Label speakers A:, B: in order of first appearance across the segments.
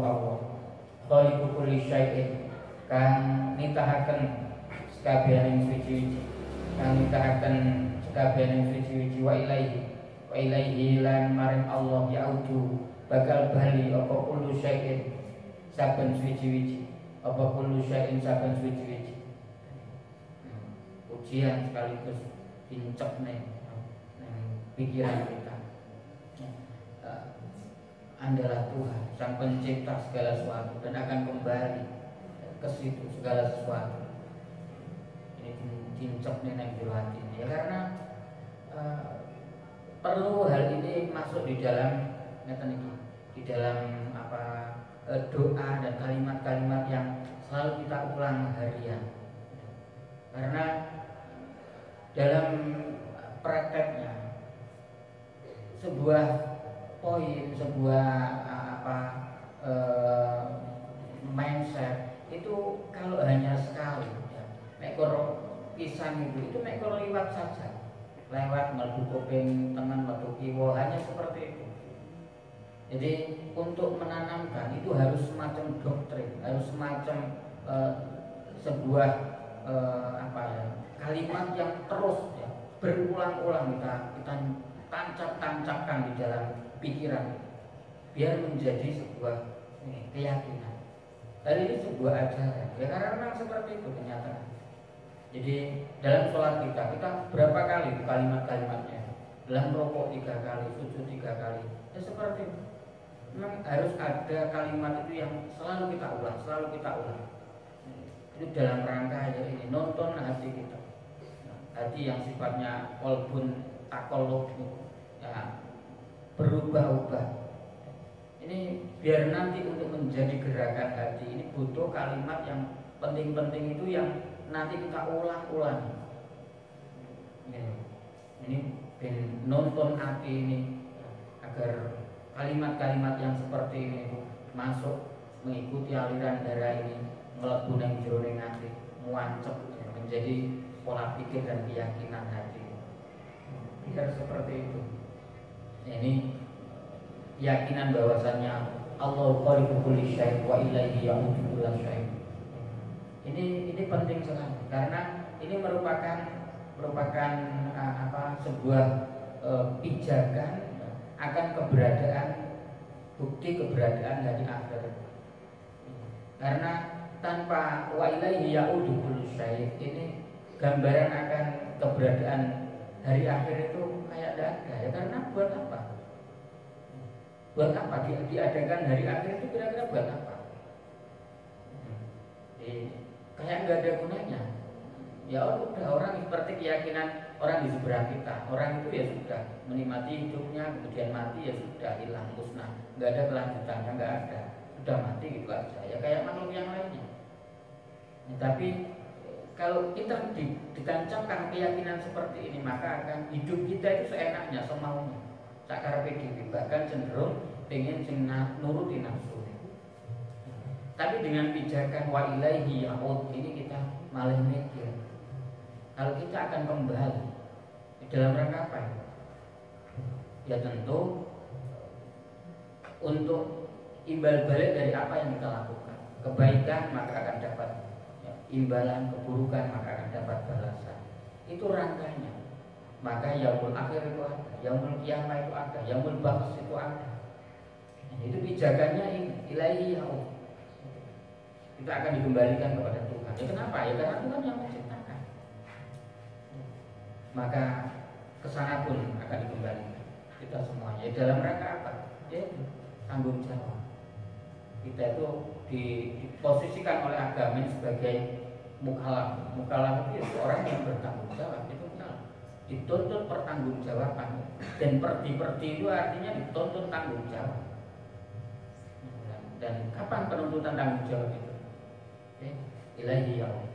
A: Allah khaliqu kulli syai'in kang nitahaken sekabianing suci-suci, kang nitahaken sekabianing suci-suci wa ilaihi lan maring Allah yaudu bakal bali apa kullu syai'in saben suci-suci, apa kullu syai'in saben suci-suci. Ujian sekaligus pincep nih pikiran kita. Adalah Tuhan sang pencipta segala sesuatu dan akan kembali ke situ segala sesuatu. Ini cincok nih yang hati ya, karena perlu hal ini masuk di dalam di dalam doa dan kalimat-kalimat yang selalu kita ulang harian. Karena dalam prakteknya sebuah poin, sebuah mindset itu kalau hanya sekali ya, mekor pisan itu mekor liwat saja, lewat mlebu kuping tengen mlebu kiwa, hanya seperti itu. Jadi untuk menanamkan itu harus semacam doktrin, harus semacam sebuah kalimat yang terus ya, berulang-ulang kita tancap-tancapkan di dalam pikiran biar menjadi sebuah keyakinan. Dan ini sebuah ajaran ya, karena memang seperti itu kenyataan. Jadi dalam sholat kita berapa kali kalimat-kalimatnya, dalam rokok 3 kali, sujud 3 kali ya seperti itu. Memang harus ada kalimat itu yang selalu kita ulang. Itu dalam rangka ya ini nonton hati kita, hati yang sifatnya kolbun takolog ya, berubah-ubah. Ini biar nanti untuk menjadi gerakan hati ini butuh kalimat yang penting-penting itu yang nanti kita ulang-ulang. Ini nonton hati ini agar kalimat-kalimat yang seperti ini masuk mengikuti aliran darah ini, mlebu nang jroning hati, muancep ya, menjadi pola pikir dan keyakinan hati. Biar seperti itu. Ini keyakinan bahwasannya Allah khaliqu kulli syai' wa ilaihi ya'udu kullu syai'. Ini penting sekali karena ini merupakan sebuah pijakan akan bukti keberadaan dari akhirat. Karena tanpa wa ilaihi ya'udu kullu syai' ini gambaran akan keberadaan hari akhir itu kayak tidak ada ya, karena buat apa? Diadakan hari akhir itu kira-kira buat apa? Kayak nggak ada gunanya. Ya udah, orang seperti keyakinan orang di seberang kita. Orang itu ya sudah menikmati hidupnya, kemudian mati ya sudah hilang musnah, nggak ada kelanjutannya, nggak ada, sudah mati gitu aja. Ya kayak makhluk yang lainnya. Tapi kalau kita ditancapkan keyakinan seperti ini, maka akan hidup kita itu seenaknya, semaunya, sakarepe dhewe, bahkan cenderung pengen sing nuruti nafsu. Tapi dengan pijakan wa ilaihi ya'ud ini kita malah mikir kalau kita akan kembali dalam rangka apa? Ya tentu untuk imbal balik dari apa yang kita lakukan. Kebaikan maka akan dapat imbalan, keburukan maka akan dapat balasan. Itu rangkanya. Maka yaumul akhir itu ada, yaumul qiyamah itu ada, yaumul ba'ts itu ada. Itu pijakannya ini ilahi yaum. Kita akan dikembalikan kepada Tuhan. Ya kenapa? Ya karena Tuhan yang menciptakan. Maka kesana pun akan dikembalikan kita semuanya. Ya, dalam rangka apa? Ya tanggung jawab. Kita itu diposisikan oleh agama ini sebagai mukallaf. Mukallaf itu orang yang bertanggung jawab. Itu benar. Dituntut pertanggungjawaban. Dan perdi itu artinya dituntut tanggung jawab. Dan kapan penuntutan tanggung jawab itu? Ilahi ya Allah,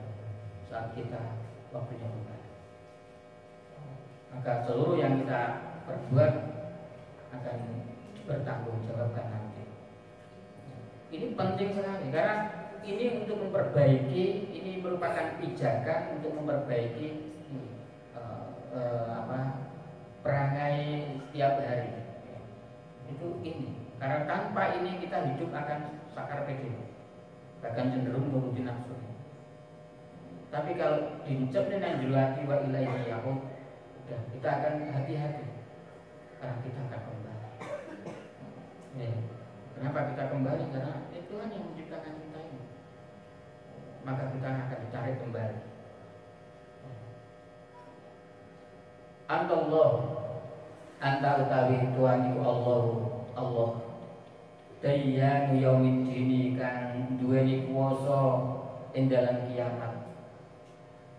A: saat kita waktunya bukan. Maka seluruh yang kita perbuat akan bertanggung jawabkan nanti. Ini penting sekali karena ini untuk memperbaiki, ini merupakan pijakan untuk memperbaiki perangai setiap hari. Itu ini Karena tanpa ini kita hidup akan sakar pede, bahkan cenderung menuruti nafsu. Tapi kalau diucapkan yang jero hati wa ilaihi ya'ud, udah kita akan hati-hati karena kita akan kembali. Ya. Kenapa kita kembali? Karena Tuhan yang menciptakan kita ini. Maka kita akan ditarik kembali. Antallah, anta utawi Tuhan iku Allah. Dayyanu yaumiddin kang duweni kuwasa ing dalam kiamat.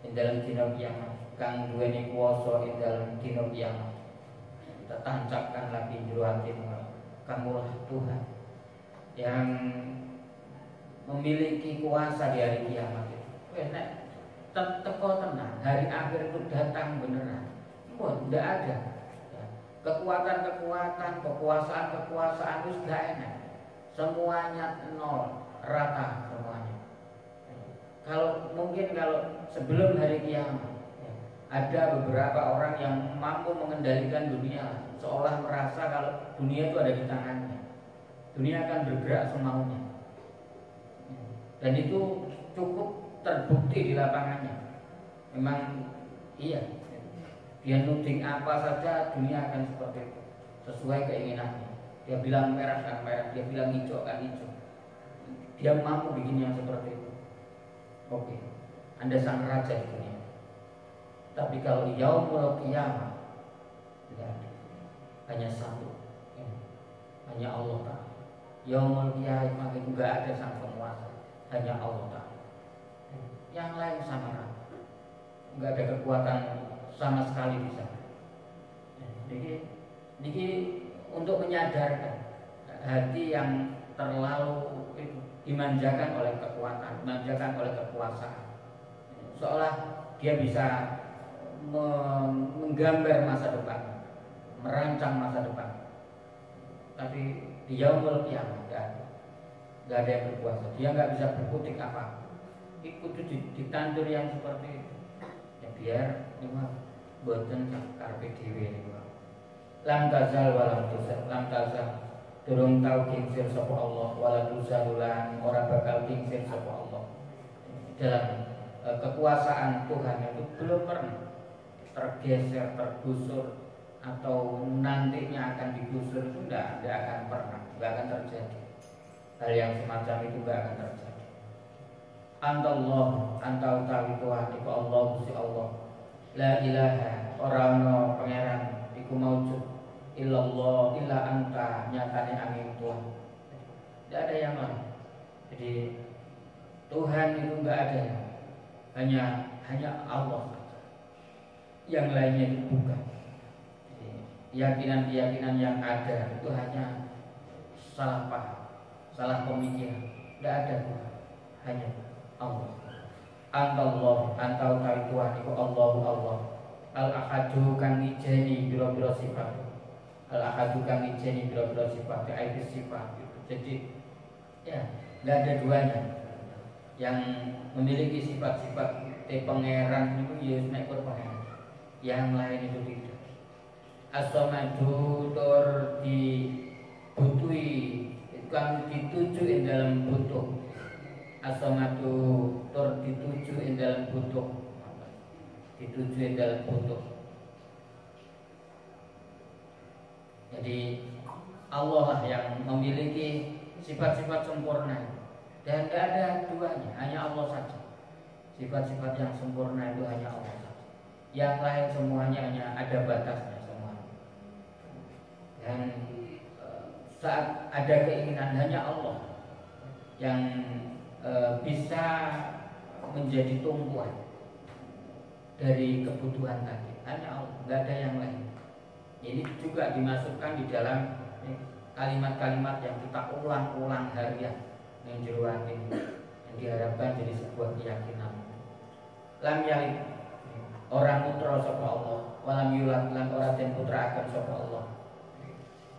A: Ing dalam dina kiamat, kang duweni kuwasa ing dalam dina kiamat. Kita tancapkan lagi jero hatimu, kamulah Tuhan yang memiliki kuasa di hari kiamat itu. Nek teko tenang, hari akhir itu datang beneran. Tidak ada ya. Kekuatan-kekuatan, kekuasaan itu sudah enak. Semuanya nol, rata semuanya. Kalau sebelum hari kiamat ya, ada beberapa orang yang mampu mengendalikan dunia, seolah merasa kalau dunia itu ada di tangannya. Dunia akan bergerak semaunya. Dan itu cukup terbukti di lapangannya. Memang iya. Dia nuding apa saja dunia akan seperti itu, sesuai keinginannya. Dia bilang merah kan merah, dia bilang hijau kan hijau. Dia mampu bikin yang seperti itu. Oke, Anda sang raja di dunia. Tapi kalau yaumul qiyamah tidak ada, hanya satu, hanya Allah Ta'ala. Yaumul qiyamah itu tidak ada sang penguasa, hanya Allah Ta'ala. Yang lain sama rata, nggak ada kekuatan sama sekali bisa. Jadi untuk menyadarkan hati yang terlalu dimanjakan oleh kekuatan, dimanjakan oleh kekuasaan, seolah dia bisa menggambar masa depan, merancang masa depan. Tapi di yaumul qiyamah nggak ada yang berkuasa. Dia nggak bisa berkutik apa. Ikut ditandur yang seperti itu. Ya biar boten karpe dhewe niku. Lam tazal wa lam tazal. Durung tau kingsir sapa Allah wala tuzalulan ora bakal kingsir sapa Allah. Dalam kekuasaan Tuhan itu belum pernah tergeser, tergusur atau nantinya akan digusur itu tidak akan pernah, tidak akan terjadi. Hal yang semacam itu tidak akan terjadi. Antallah, anta utawi Tuhan iku Allah Gusti Allah. La ilaha ora ana pangeran iku maujud illallah illa anta nyatane angin Tuhan. Tidak ada yang lain. Jadi Tuhan itu enggak ada, hanya Allah saja. Yang lainnya itu bukan. Jadi, keyakinan-keyakinan yang ada itu hanya salah paham, salah pemikiran. Tidak ada Tuhan, hanya Allah. Antallah, anta utawi Tuhan iku Allah. Al-ahadu kang ngijeni biro-biro sifat. Al-ahadu kang ngijeni biro-biro sifat, itu sifat. Jadi ya, tidak ada duanya. Yang memiliki sifat-sifat pangeran itu Yesus mekor pangeran. Yang lain itu tidak. As-samadu tur dibutuhi, kang dituju ing dalam butuh. As-samadu tur dituju ing dalam butuh. Dituju ing dalam butuh. Jadi Allah lah yang memiliki sifat-sifat sempurna dan tidak ada duanya, hanya Allah saja. Sifat-sifat yang sempurna itu hanya Allah saja. Yang lain semuanya hanya ada batasnya semuanya. Dan saat ada keinginan hanya Allah yang bisa menjadi tumpuan dari kebutuhan tadi, hanya Allah, tidak ada yang lain. Ini juga dimasukkan di dalam kalimat-kalimat yang kita ulang-ulang harian yang jero hati yang diharapkan jadi sebuah keyakinan. Lam yalid orang putra sapa Allah, walam yulad lan ora den putraaken sapa Allah.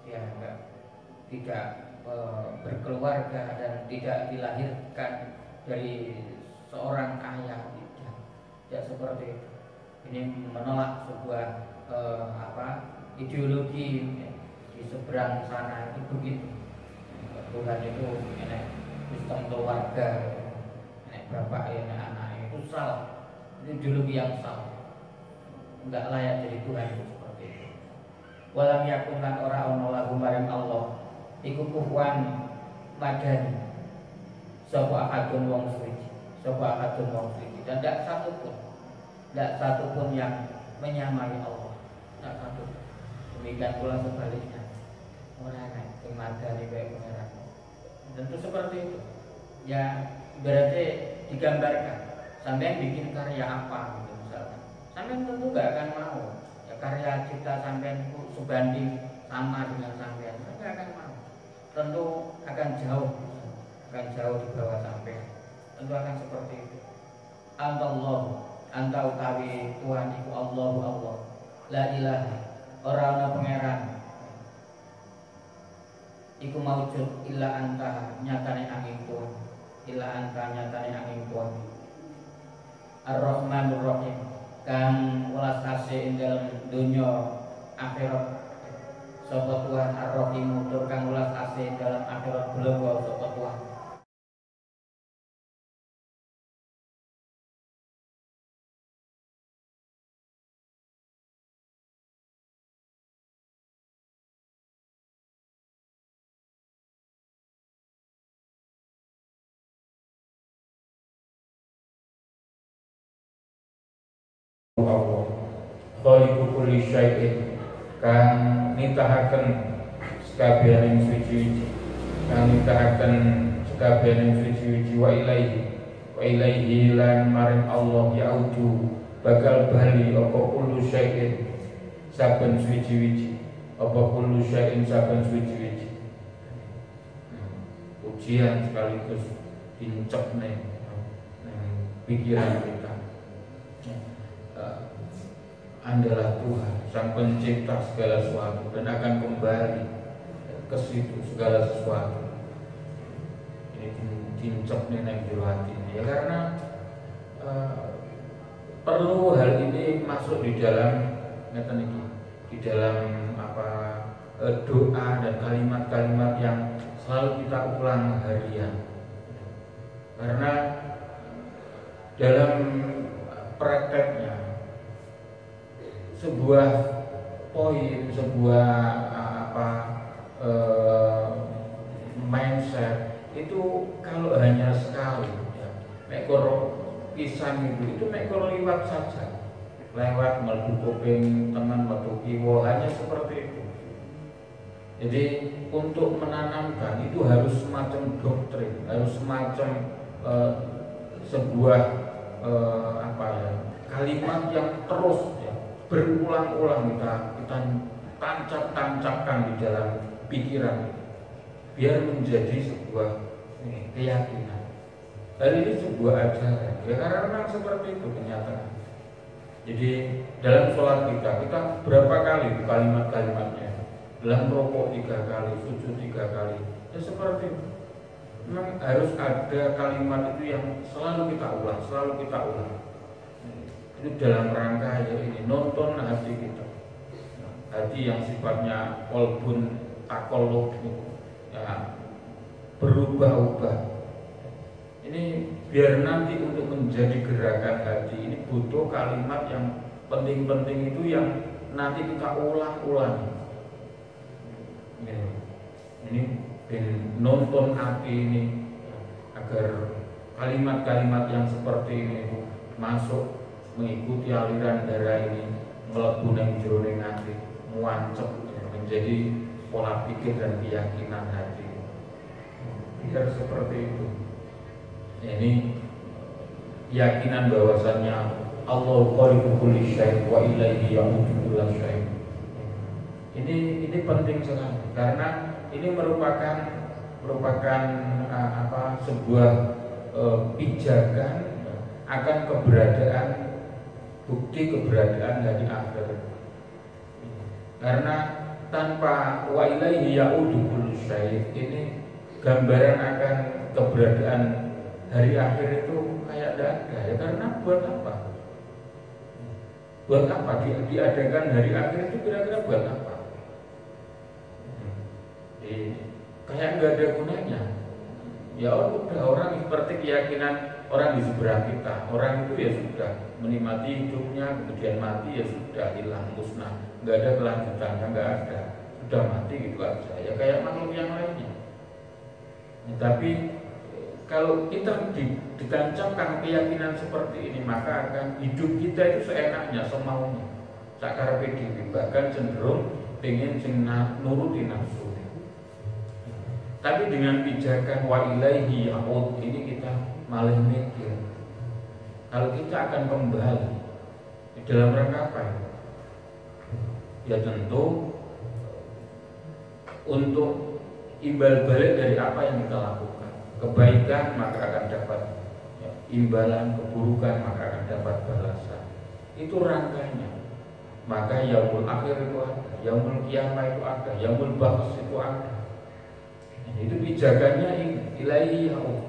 A: Ya tidak berkeluarga dan tidak dilahirkan dari seorang ayah, tidak seperti itu. Ini menolak sebuah ideologi di seberang sana itu begitu. Tuhan itu enek sistem keluarga, enek bapak, enek anak, itu salah. Itu ideologi yang salah. Enggak layak jadi Tuhan itu seperti itu. Walam yakun lan ora ono lagu maring Allah iku kufuwan madani sapa ahadun wong suci, sapa ahadun wong suci, dan tidak satu pun yang menyamai Allah, tidak satu. Demikian pula sebaliknya, orang yang madani baik pengeran. Tentu seperti itu. Ya berarti digambarkan. Sampai bikin karya apa gitu misalkan. Sampai tentu gak akan mau. Ya karya cipta sampai sebanding sama dengan sampean, gak akan mau. Tentu akan jauh di bawah sampean. Tentu akan seperti itu. Anta utawi Tuhan iku Allahu Allah. La ilaha ora ana pangeran iku maujud illa anta nyatane angin Tuhan. Illa anta nyatane angin Tuhan. Ar-Rahmanur Rahim kang welas asih ing dalem donya akhirat. Sapa Tuhan Ar-Rahim tur kang welas asih dalam akhirat belewa sapa Tuhan. Allah khaliqu kulli syai'in kang nitahaken sekabiyaning suci-suci, kang nitahaken sekabiyaning suci-suci wa ilaihi lan maring Allah yaudu bakal bali apa kullu syai'in saben suci-suci, apa kullu syai'in saben suci-suci. Ujian sekaligus dincep ning pikiran kita. Adalah Tuhan sang pencipta segala sesuatu dan akan kembali ke situ segala sesuatu. Ini dincep nih nang jero atine ya, karena perlu hal ini masuk di dalam ngeten iki, di dalam doa dan kalimat-kalimat yang selalu kita ulang harian. Karena dalam prakteknya sebuah poin, sebuah mindset itu kalau hanya sekali ya, mekor pisang itu mekor liwat saja, lewat mlebu kuping teman metu kiwa, hanya seperti itu. Jadi untuk menanamkan itu harus semacam doktrin, harus semacam sebuah kalimat yang terus berulang-ulang kita tancap-tancapkan di dalam pikiran biar menjadi sebuah keyakinan. Dan ini sebuah ajaran ya, karena memang seperti itu kenyataan. Jadi dalam sholat kita berapa kali kalimat-kalimatnya, dalam rokok 3 kali, sujud 3 kali, ya seperti itu. Memang harus ada kalimat itu yang selalu kita ulang. Itu dalam rangka ya ini nonton hati kita, hati yang sifatnya kolbun takolog ya, berubah-ubah. Ini biar nanti untuk menjadi gerakan hati ini butuh kalimat yang penting-penting itu yang nanti kita ulang-ulang. Ini nonton hati ini agar kalimat-kalimat yang seperti ini masuk mengikuti aliran darah ini, mlebu nang jero ati, muancep menjadi pola pikir dan keyakinan hati. Biar seperti itu. Ini keyakinan bahwasannya Allah khaliqu kulli syai' wa ilaihi yaudu kullu syai'. Ini penting sekali karena ini merupakan sebuah pijakan akan bukti keberadaan dari akhirat. Karena tanpa wa ilaihi yaudu kullu syai' ini gambaran akan keberadaan hari akhir itu kayak tidak ada ya. Karena buat apa? Diadakan hari akhir itu kira-kira buat apa?
B: kayak nggak ada gunanya. Ya udah, orang seperti keyakinan orang di seberang kita. Orang itu ya sudah menikmati hidupnya, kemudian mati ya sudah, hilang, musnah, nggak ada kelanjutannya, nggak ada, sudah mati gitu aja. Ya kayak makhluk yang lainnya. Ya, tapi kalau kita ditancapkan keyakinan seperti ini, maka akan hidup kita itu seenaknya, semaunya, sakar PDW, bahkan cenderung pengen nuruti nafsu. Tapi dengan pijakan wa ilaihi ya'ud ini kita malah mikir, kalau kita akan kembali dalam rangka apa ya? Ya tentu untuk imbal balik dari apa yang kita lakukan. Kebaikan maka akan dapat ya, imbalan, keburukan maka akan dapat balasan. Itu rangkanya. Maka yaumul akhir itu ada, yaumul kiamah itu ada, yaumul ba'ts itu ada. Itu pijakannya ini, ilahi ya'ud.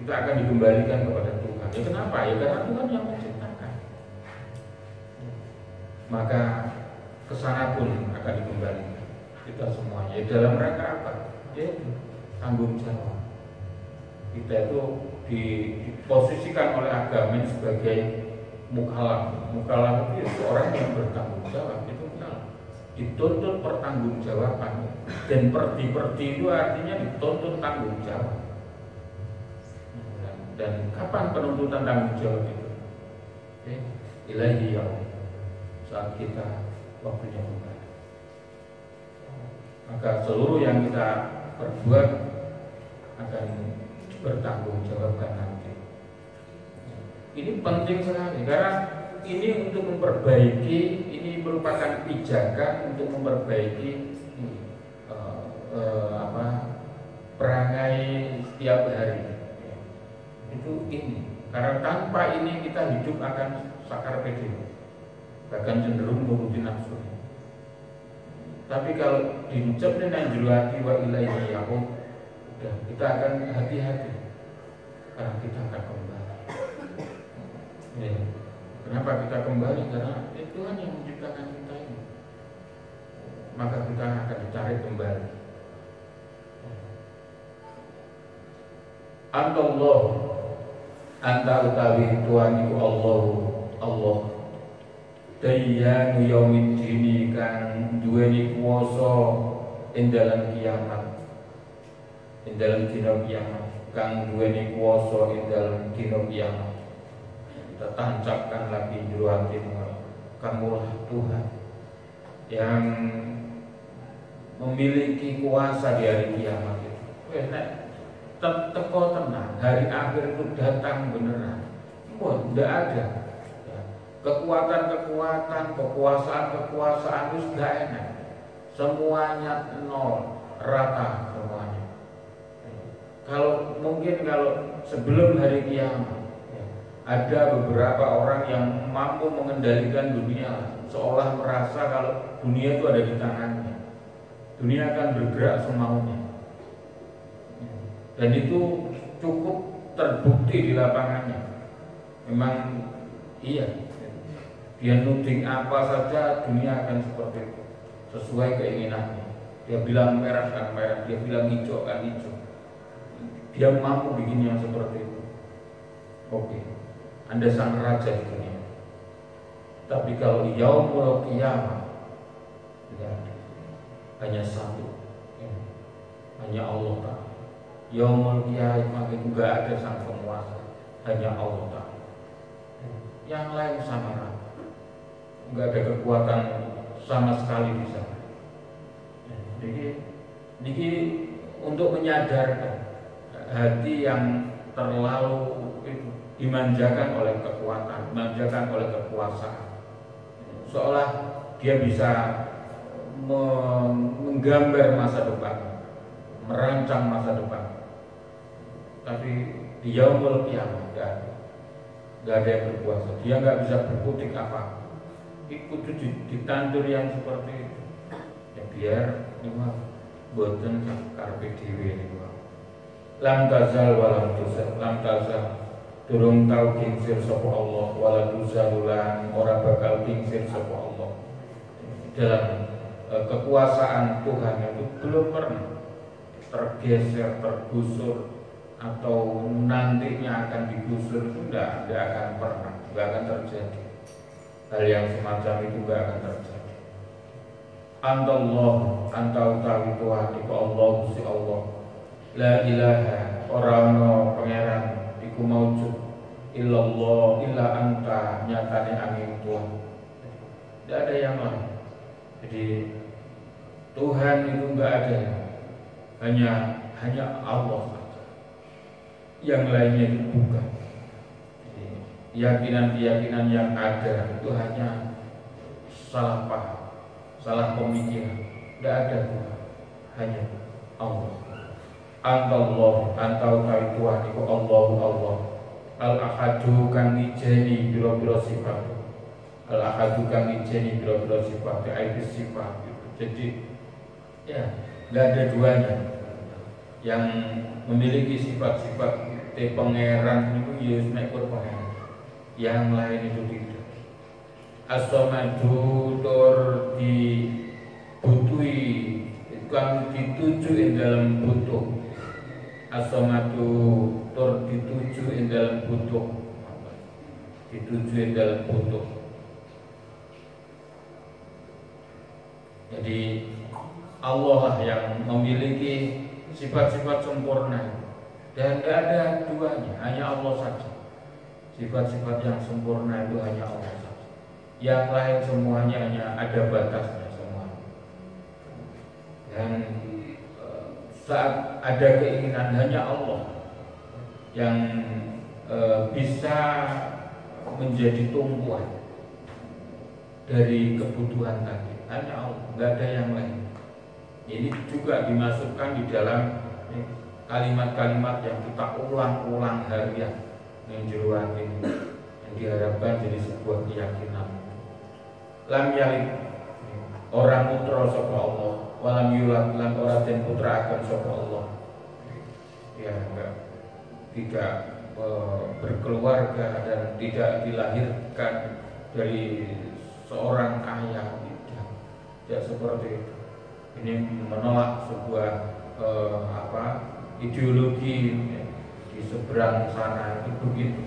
B: Kita akan dikembalikan kepada Tuhan. Ya kenapa? Ya karena Tuhan yang menciptakan. Maka kesana pun akan dikembalikan kita semuanya. Ya dalam rangka apa? Ya tanggung jawab. Kita itu diposisikan oleh agama sebagai mukallaf. Mukallaf itu seorang yang bertanggung jawab. Itu dituntut pertanggungjawaban, dan perdi itu artinya dituntut tanggung jawab. Dan kapan penuntutan tanggung jawab itu? Ilahi ya'ud, saat kita waktunya kembali. Maka seluruh yang kita perbuat akan bertanggung jawabkan nanti. Ini penting sekali karena ini untuk memperbaiki, ini merupakan pijakan untuk memperbaiki perangai setiap hari. Itu ini. Karena tanpa ini kita hidup akan sakar PDW, bahkan cenderung menuruti nafsu. Tapi kalau diucap dengan juru hati wa ilaihi ya'ud, kita akan hati-hati karena kita akan kembali. Ya. Kenapa kita kembali? Karena Tuhan yang menciptakan kita ini. Maka kita akan ditarik kembali. Antallah, anta utawi Tuhan iku Allah. Dayyanu yaumiddin kang duweni kuwasa ing dalam kiamat. Ing dalam dina kiamat, kang duweni kuwasa ing dalam dina kiamat. Kita tancapkan lagi juru hatimu, kamulah Tuhan yang memiliki kuasa di hari kiamat itu. Teko tenang, hari akhir itu datang beneran. Tidak ada kekuatan-kekuatan, kekuasaan itu sudah enak. Semuanya nol, rata semuanya. Kalau sebelum hari kiamat ada beberapa orang yang mampu mengendalikan dunia, seolah merasa kalau dunia itu ada di tangannya. Dunia akan bergerak semaunya. Dan itu cukup terbukti di lapangannya. Memang iya. Dia nuding apa saja, dunia akan seperti itu, sesuai keinginannya. Dia bilang merah kan merah, dia bilang hijau kan hijau. Dia mampu bikin yang seperti itu. Oke. Anda sang raja di dunia. Tapi kalau di yaumul qiyamah hanya satu, hanya Allah Ta'ala. Yaumul qiyamah itu gak ada sang penguasa, hanya Allah Ta'ala. Yang lain sama rata, gak ada kekuatan sama sekali di sana. Jadi untuk menyadarkan hati yang terlalu dimanjakan oleh kekuatan, dimanjakan oleh kekuasaan, seolah dia bisa menggambar masa depan, merancang masa depan. Tapi di yaumul qiyamah gak ada yang berkuasa, dia gak bisa berkutik apa. Ikut ditandur yang seperti itu. Ya biar ini boten karpe dhewe niku. Lam tazal walam tuzal, lam tazal durung tau kingsir sapa Allah, wala tuzalulan ora bakal kingsir sapa Allah. Dalam kekuasaan Tuhan itu belum pernah tergeser, tergusur, atau nantinya akan digusur, itu tidak akan pernah, tidak akan terjadi. Hal yang semacam itu tidak akan terjadi. Antallah, anta utawi Tuhan iku Allah si Allah. La ilaha ora ana pangeran iku maujud illallah illa anta nyatane angin Tuhan. Tidak ada yang lain. Jadi Tuhan itu enggak ada, hanya Allah saja. Yang lainnya itu bukan. Jadi, keyakinan-keyakinan yang ada itu hanya salah paham, salah pemikiran. Tidak ada Tuhan, hanya Allah. Antallah, antau tawi Tuhan iku Allahu Allah. Al-ahadu kang ijeni biro-biro sifat. Al-ahadu kang ijeni biro-biro sifat, yaitu sifat. Jadi ya, nggak ada duanya. Yang memiliki sifat-sifat pangeran itu Yesus mekor pangeran. Yang lain itu tidak. As-samadu tur dibutuhi, kang dituju ing dalam butuh. As-samadu tur dituju ing dalam butuh. Dituju ing dalam butuh. Jadi Allah lah yang memiliki sifat-sifat sempurna, dan tidak ada duanya, hanya Allah saja. Sifat-sifat yang sempurna itu hanya Allah saja. Yang lain semuanya hanya ada batasnya semua. Dan saat ada keinginan, hanya Allah yang bisa menjadi tumpuan dari kebutuhan tadi. Hanya Allah, tidak ada yang lain. Ini juga dimasukkan di dalam kalimat-kalimat yang kita ulang-ulang harian yang jeruan ini, yang diharapkan jadi sebuah keyakinan. Lam yalid, orang putra sapa Allah, walam yulad, lan ora den putraaken sapa Allah. Ya, tidak berkeluarga dan tidak dilahirkan dari seorang ayah, tidak seperti itu. Ini menolak sebuah ideologi di seberang sana itu begitu.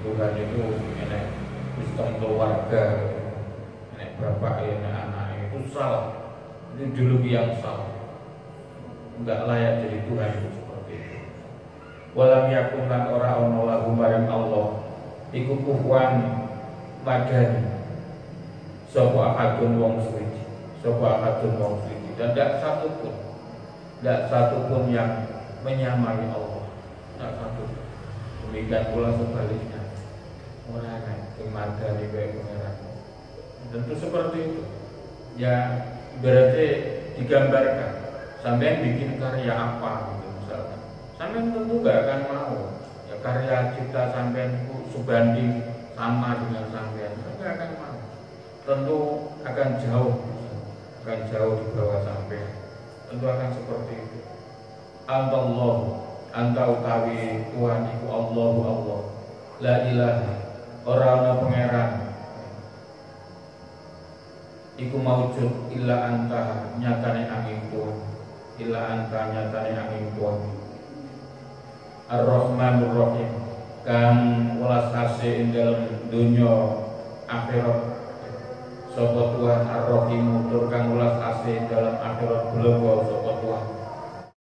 B: Tuhan itu enek sistem keluarga, enek bapak, enek anak, itu salah. Itu ideologi yang salah. Enggak layak jadi Tuhan itu seperti itu. Walam yakun lan ora ana lahu maring Allah iku kufuwan madani. Sapa akadun wong suci, sapa akadun wong suci, dan tidak satu pun yang menyamai Allah, tidak satu. Demikian pula sebaliknya, orang yang madani baik pengeran. Tentu seperti itu. Ya berarti digambarkan. Sampai bikin karya apa gitu misalkan, sampai tentu gak akan mau. Ya karya cipta sampai sebanding sama dengan sampai, gak akan mau. Tentu akan jauh di bawah sampai. Tentu akan seperti itu. Antallah, anta utawi Tuhan iku Allahu Allah. La ilaha, ora ana pangeran iku maujud illa anta nyatane angin Tuhan. Illa anta nyatane angin Tuhan. Ar-Rahmanur Rahim, kang welas asih ing dalem donya akhirat. Sapa Tuhan Ar-Rahim tur kang welas asih dalam akhirat belewa sapa Tuhan.